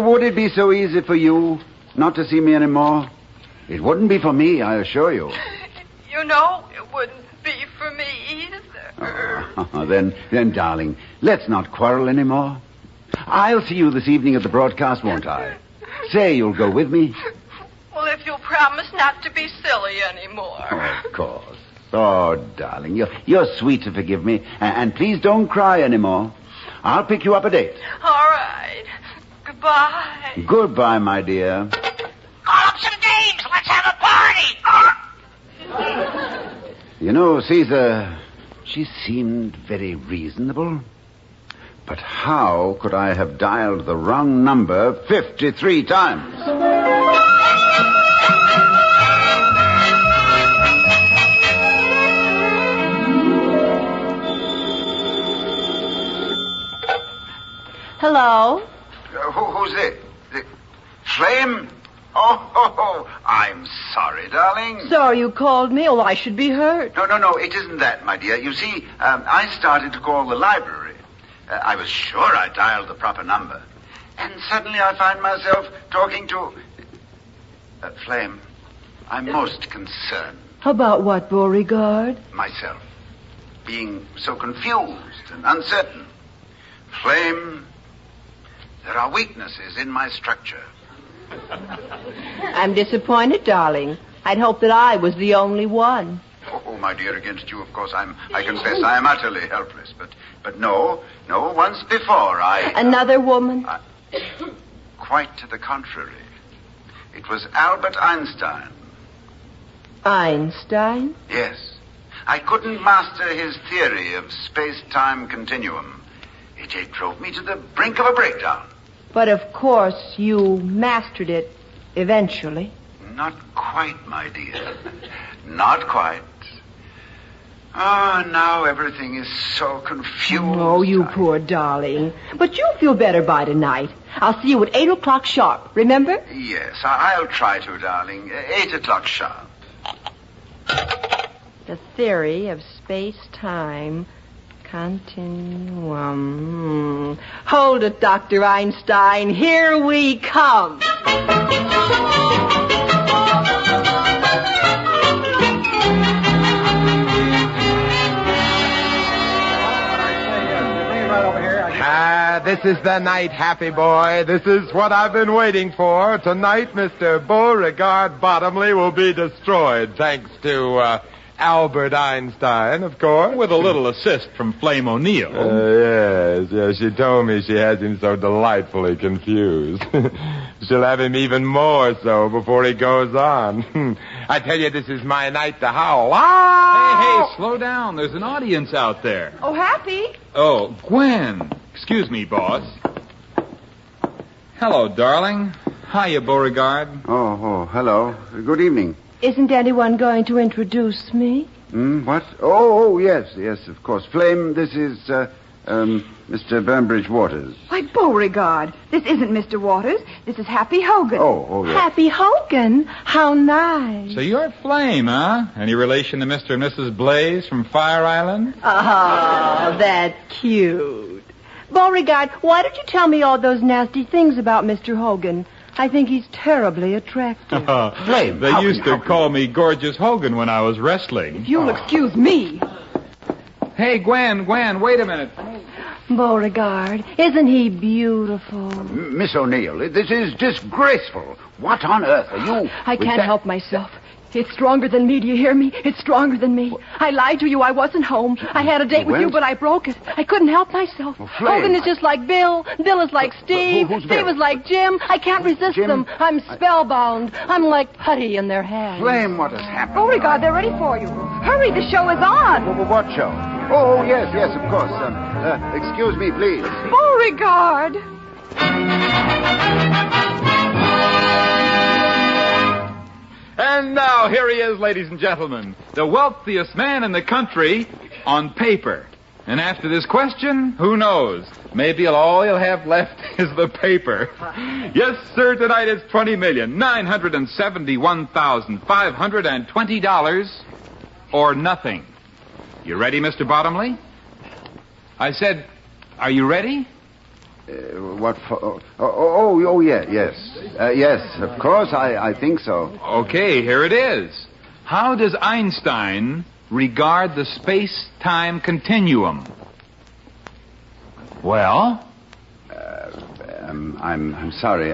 would it be so easy for you not to see me anymore? It wouldn't be for me, I assure you. You know, it wouldn't be for me either. Then, darling, let's not quarrel anymore. I'll see you this evening at the broadcast, won't I? Say you'll go with me. Well, if you'll promise not to be silly anymore. Oh, of course. Oh, darling, you're sweet to forgive me. And please don't cry anymore. I'll pick you up a date. All right. Goodbye. Goodbye, my dear. Call up some dames. Let's have a party. You know, Caesar, she seemed very reasonable. But how could I have dialed the wrong number 53 times? Hello? Who's it? Flame? Oh, I'm sorry, darling. Sorry you called me. Oh, I should be hurt. No, it isn't that, my dear. You see, I started to call the library. I was sure I dialed the proper number. And suddenly I find myself talking to... Flame, I'm most concerned. About what, Beauregard? Myself. Being so confused and uncertain. Flame, there are weaknesses in my structure. I'm disappointed, darling. I'd hoped that I was the only one. Oh, my dear, against you, of course, I confess I am utterly helpless. But no, once before Another woman? Quite to the contrary. It was Albert Einstein. Einstein? Yes. I couldn't master his theory of space-time continuum. It drove me to the brink of a breakdown. But of course you mastered it eventually. Not quite, my dear. Not quite. Now everything is so confused. Oh, you poor darling. But you'll feel better by tonight. I'll see you at 8 o'clock sharp, remember? Yes, I'll try to, darling. 8 o'clock sharp. The theory of space-time continuum. Hold it, Dr. Einstein. Here we come. This is the night, happy boy. This is what I've been waiting for. Tonight, Mr. Beauregard Bottomley will be destroyed, thanks to Albert Einstein, of course. With a little assist from Flame O'Neill. Yes. She told me she has him so delightfully confused. She'll have him even more so before he goes on. I tell you, this is my night to howl. Hey, slow down. There's an audience out there. Oh, Happy? Oh, Gwen. Excuse me, boss. Hello, darling. Hiya, Beauregard. Oh, hello. Good evening. Isn't anyone going to introduce me? What? Oh, yes, of course. Flame, this is, Mr. Burnbridge Waters. Why, Beauregard, this isn't Mr. Waters. This is Happy Hogan. Oh, yes. Happy Hogan? How nice. So you're Flame, huh? Any relation to Mr. and Mrs. Blaze from Fire Island? Oh, that's cute. Beauregard, why don't you tell me all those nasty things about Mr. Hogan? I think he's terribly attractive. Flame, they used to call me Gorgeous Hogan when I was wrestling. If you'll excuse me. Hey, Gwen, wait a minute. Beauregard, isn't he beautiful? Miss O'Neill, this is disgraceful. What on earth are you... I can't help myself. It's stronger than me, do you hear me? It's stronger than me. I lied to you, I wasn't home. I had a date with you, but I broke it. I couldn't help myself. Hogan is just like Bill. Bill is like Steve. Steve is like Jim. I can't resist them. I'm spellbound. I'm like putty in their hands. Flame, what has happened? Beauregard, they're ready for you. Hurry, the show is on. What show? Oh, yes, of course. Excuse me, please. Beauregard. And now, here he is, ladies and gentlemen, the wealthiest man in the country on paper. And after this question, who knows? Maybe all he'll have left is the paper. Yes, sir, tonight it's $20,971,520 or nothing. You ready, Mr. Bottomley? I said, are you ready? What for? Yes. Yes, of course, I think so. Okay, here it is. How does Einstein regard the space-time continuum? Well? I'm sorry,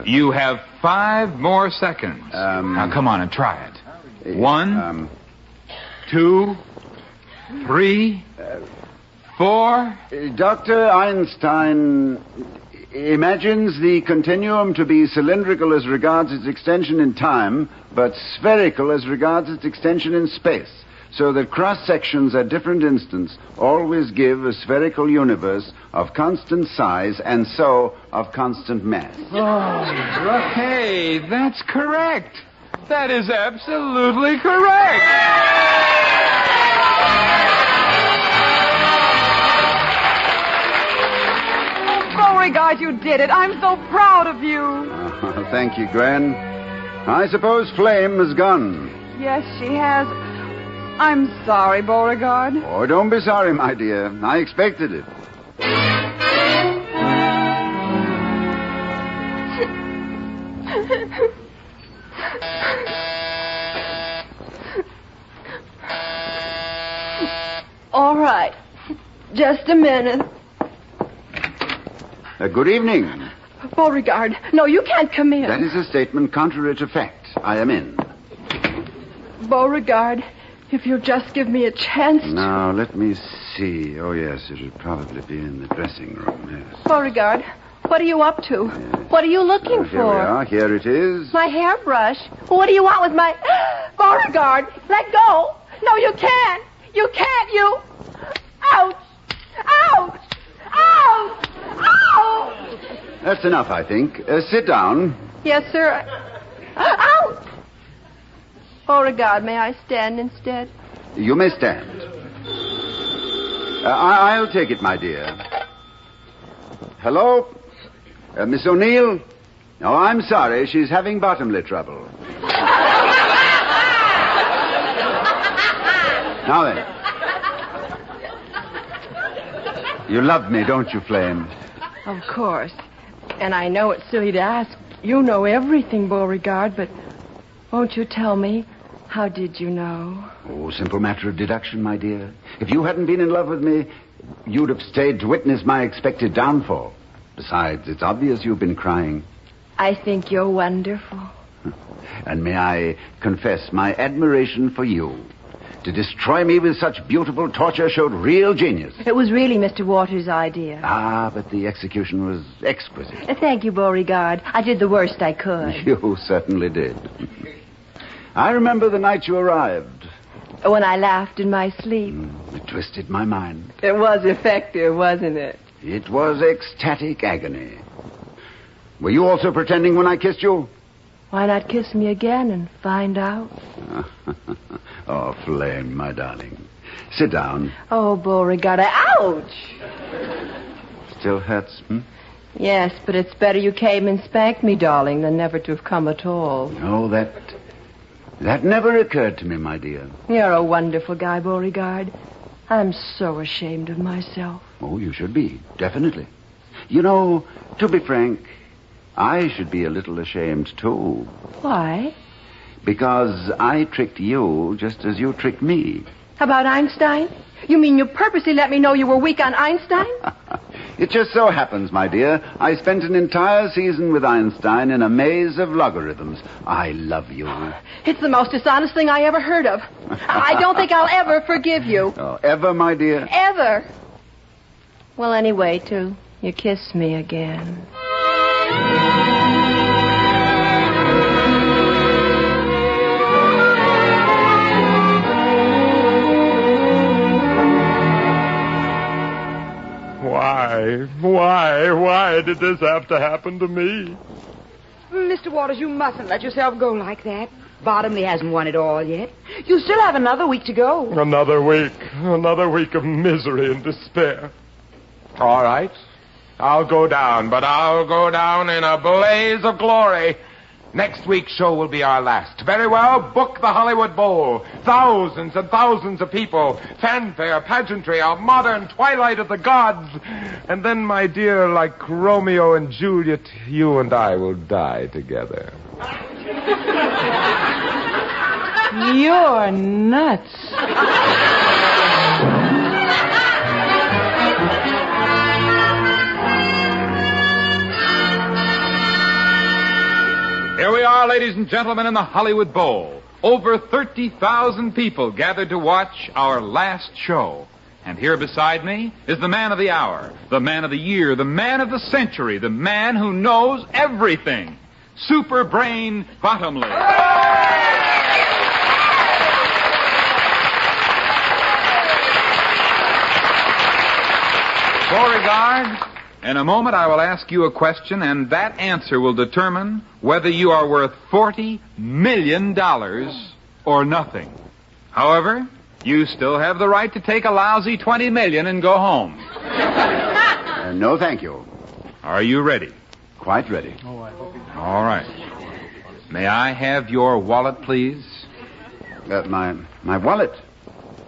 You have 5 more seconds. Now, come on and try it. 1, 2, 3... 4. Dr. Einstein imagines the continuum to be cylindrical as regards its extension in time, but spherical as regards its extension in space, so that cross-sections at different instants always give a spherical universe of constant size and so of constant mass. Oh, hey, that's correct. That is absolutely correct. Beauregard, you did it. I'm so proud of you. Thank you, Gwen. I suppose Flame has gone. Yes, she has. I'm sorry, Beauregard. Oh, don't be sorry, my dear. I expected it. All right. Just a minute. Good evening. Beauregard, no, you can't come in. That is a statement contrary to fact. I am in. Beauregard, if you'll just give me a chance. Now, let me see. Oh, yes, it should probably be in the dressing room, yes. Beauregard, What are you up to? What are you looking Here we for? are. Here it is. My hairbrush. What do you want with my... Beauregard, let go. No, you can't. You can't, you... Ouch! Ouch! Ouch! Ouch! That's enough, I think. Sit down. Yes, sir. Ouch! Beauregard, may I stand instead? You may stand. I'll take it, my dear. Hello? Miss O'Neill? Oh, I'm sorry. She's having bottomly trouble. Now then. You love me, don't you, Flame? Of course. And I know it's silly to ask. You know everything, Beauregard, but won't you tell me, how did you know? Oh, simple matter of deduction, my dear. If you hadn't been in love with me, you'd have stayed to witness my expected downfall. Besides, it's obvious you've been crying. I think you're wonderful. And may I confess my admiration for you. To destroy me with such beautiful torture showed real genius. It was really Mr. Waters' idea. Ah, but the execution was exquisite. Thank you, Beauregard. I did the worst I could. You certainly did. I remember the night you arrived. When I laughed in my sleep. It twisted my mind. It was effective, wasn't it? It was ecstatic agony. Were you also pretending when I kissed you? Why not kiss me again and find out? Oh, Flame, my darling. Sit down. Oh, Beauregard, ouch! Still hurts, Yes, but it's better you came and spanked me, darling, than never to have come at all. No, that never occurred to me, my dear. You're a wonderful guy, Beauregard. I'm so ashamed of myself. Oh, you should be, definitely. You know, to be frank, I should be a little ashamed, too. Why? Because I tricked you just as you tricked me. About Einstein? You mean you purposely let me know you were weak on Einstein? It just so happens, my dear, I spent an entire season with Einstein in a maze of logarithms. I love you. It's the most dishonest thing I ever heard of. I don't think I'll ever forgive you. Oh, ever, my dear? Ever. Well, anyway, till you kiss me again. Why did this have to happen to me? Mr. Waters, you mustn't let yourself go like that. Bottomley hasn't won it all yet. You still have another week to go. Another week of misery and despair. All right, I'll go down, but I'll go down in a blaze of glory. Next week's show will be our last. Very well, book the Hollywood Bowl. Thousands and thousands of people. Fanfare, pageantry, a modern twilight of the gods. And then, my dear, like Romeo and Juliet, you and I will die together. You're nuts. Here we are, ladies and gentlemen, in the Hollywood Bowl. Over 30,000 people gathered to watch our last show. And here beside me is the man of the hour, the man of the year, the man of the century, the man who knows everything. Super Brain Bottomley. Beauregard, in a moment I will ask you a question, and that answer will determine whether you are worth $40 million or nothing. However, you still have the right to take a lousy $20 million and go home. No, thank you. Are you ready? Quite ready. Oh, I hope you are. All right. May I have your wallet, please? My wallet?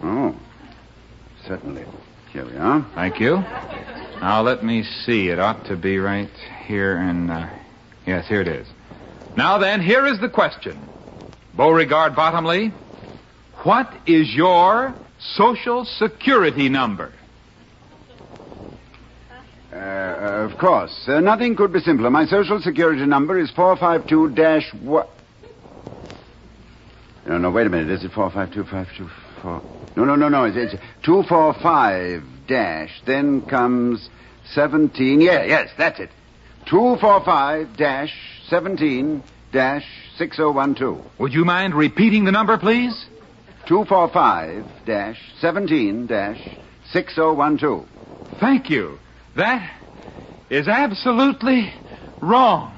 Oh, certainly. Here we are. Thank you. Now, let me see. It ought to be right here and, yes, here it is. Now then, here is the question. Beauregard Bottomley, what is your Social Security number? Of course. Nothing could be simpler. My Social Security number is 452-1... No, wait a minute. Is it 452-524? No. It's 245 dash. Then comes 17. Yes, that's it. 245-17-6012. Would you mind repeating the number, please? 245-17-6012. Thank you. That is absolutely wrong.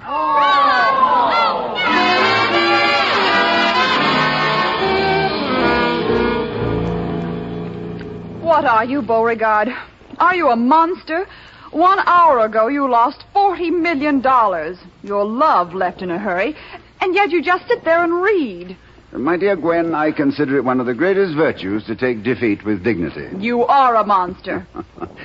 What are you, Beauregard? Are you a monster? 1 hour ago, you lost $40 million. Your love left in a hurry, and yet you just sit there and read. My dear Gwen, I consider it one of the greatest virtues to take defeat with dignity. You are a monster.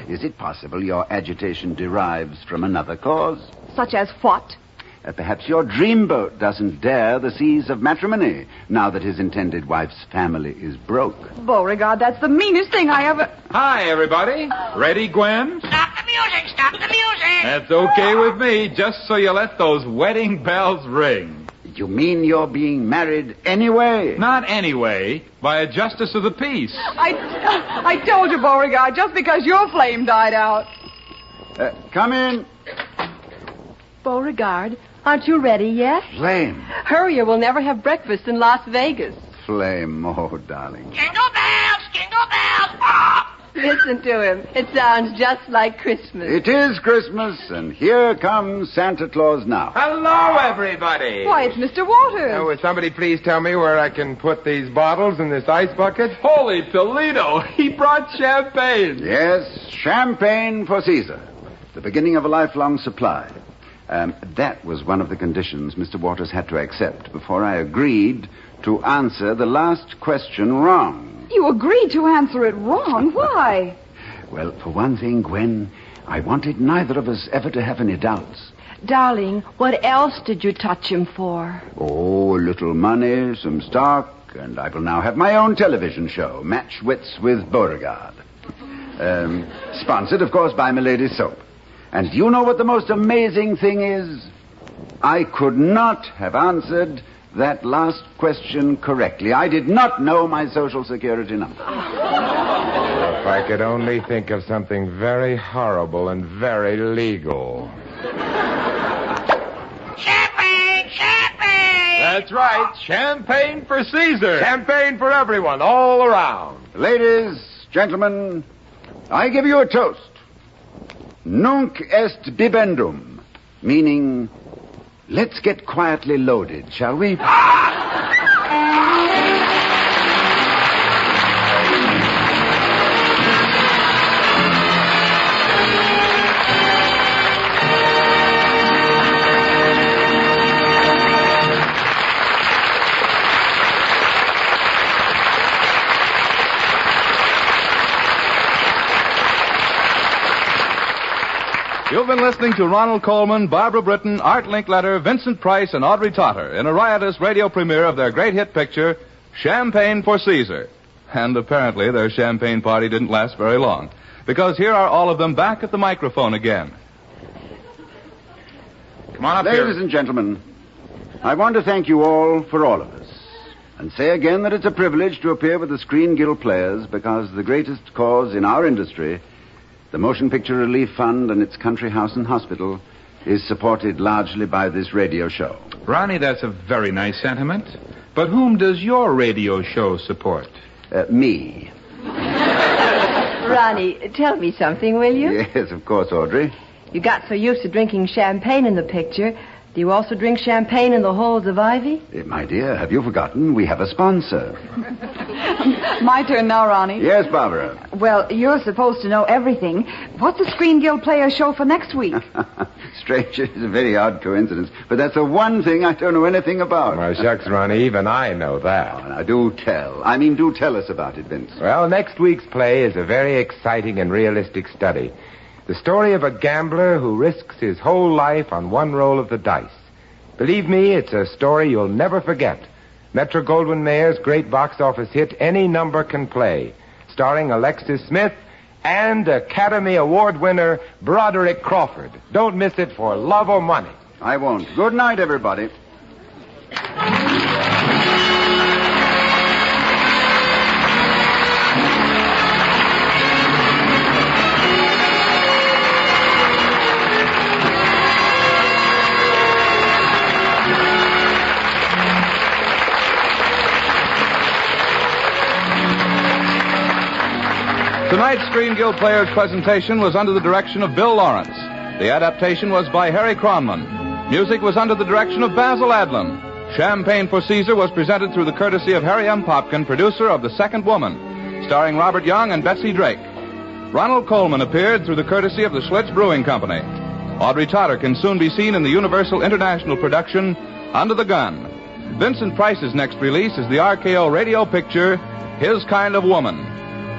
Is it possible your agitation derives from another cause? Such as what? Perhaps your dreamboat doesn't dare the seas of matrimony, now that his intended wife's family is broke. Beauregard, that's the meanest thing I ever... Hi, everybody. Ready, Gwen? Stop the music! Stop the music! That's okay with me, just so you let those wedding bells ring. You mean you're being married anyway? Not anyway, by a justice of the peace. I told you, Beauregard, just because your flame died out. Come in. Beauregard, aren't you ready yet? Flame. Hurry or we'll never have breakfast in Las Vegas. Flame, oh, darling. Jingle bells! Jingle bells! Oh! Listen to him. It sounds just like Christmas. It is Christmas, and here comes Santa Claus now. Hello, everybody. Why, it's Mr. Waters. Now, would somebody please tell me where I can put these bottles in this ice bucket? Holy Toledo, he brought champagne. Yes, champagne for Caesar. The beginning of a lifelong supply. That was one of the conditions Mr. Waters had to accept before I agreed to answer the last question wrong. You agreed to answer it wrong. Why? Well, for one thing, Gwen, I wanted neither of us ever to have any doubts. Darling, what else did you touch him for? Oh, a little money, some stock, and I will now have my own television show, Match Wits with Beauregard. Sponsored, of course, by Milady's Soap. And do you know what the most amazing thing is? I could not have answered that last question correctly. I did not know my Social Security number. If I could only think of something very horrible and very legal. Champagne! Champagne! That's right, champagne for Caesar. Champagne for everyone, all around. Ladies, gentlemen, I give you a toast. Nunc est bibendum, meaning, let's get quietly loaded, shall we? You've been listening to Ronald Colman, Barbara Britton, Art Linkletter, Vincent Price, and Audrey Totter in a riotous radio premiere of their great hit picture, Champagne for Caesar. And apparently their champagne party didn't last very long, because here are all of them back at the microphone again. Come on up Ladies here. and gentlemen, I want to thank you all for all of us, and say again that it's a privilege to appear with the Screen Guild players, because the greatest cause in our industry, the Motion Picture Relief Fund and its country house and hospital, is supported largely by this radio show. Ronnie, that's a very nice sentiment. But whom does your radio show support? Me. Ronnie, tell me something, will you? Yes, of course, Audrey. You got so used to drinking champagne in the picture. Do you also drink champagne in the halls of Ivy? My dear, have you forgotten? We have a sponsor. My turn now, Ronnie. Yes, Barbara. Well, you're supposed to know everything. What's the Screen Guild Players show for next week? Strange, it's a very odd coincidence, but that's the one thing I don't know anything about. Well, shucks, Ronnie, even I know that. Oh, now, do tell. I mean, do tell us about it, Vince. Well, next week's play is a very exciting and realistic study. The story of a gambler who risks his whole life on one roll of the dice. Believe me, it's a story you'll never forget. Metro-Goldwyn-Mayer's great box office hit Any Number Can Play, starring Alexis Smith and Academy Award winner Broderick Crawford. Don't miss it for love or money. I won't. Good night, everybody. Tonight's Screen Guild Players presentation was under the direction of Bill Lawrence. The adaptation was by Harry Cronman. Music was under the direction of Basil Adlin. Champaign for Caesar was presented through the courtesy of Harry M. Popkin, producer of The Second Woman, starring Robert Young and Betsy Drake. Ronald Coleman appeared through the courtesy of the Schlitz Brewing Company. Audrey Totter can soon be seen in the Universal International production Under the Gun. Vincent Price's next release is the RKO radio picture His Kind of Woman.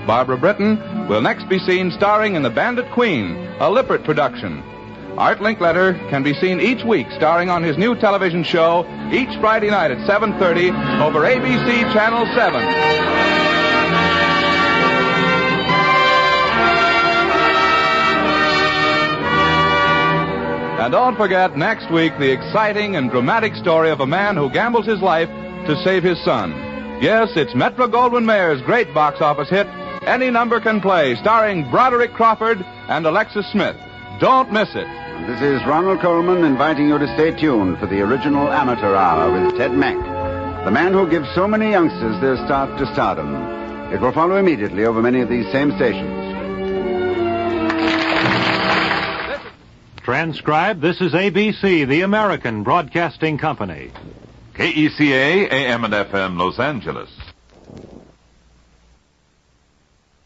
Barbara Britton will next be seen starring in The Bandit Queen, a Lippert production. Art Linkletter can be seen each week starring on his new television show each Friday night at 7:30 over ABC Channel 7. And don't forget, next week, the exciting and dramatic story of a man who gambles his life to save his son. Yes, it's Metro-Goldwyn-Mayer's great box office hit, Any Number Can Play, starring Broderick Crawford and Alexis Smith. Don't miss it. This is Ronald Coleman inviting you to stay tuned for the original Amateur Hour with Ted Mack, the man who gives so many youngsters their start to stardom. It will follow immediately over many of these same stations. Transcribed, this is ABC, the American Broadcasting Company. KECA, AM and FM, Los Angeles.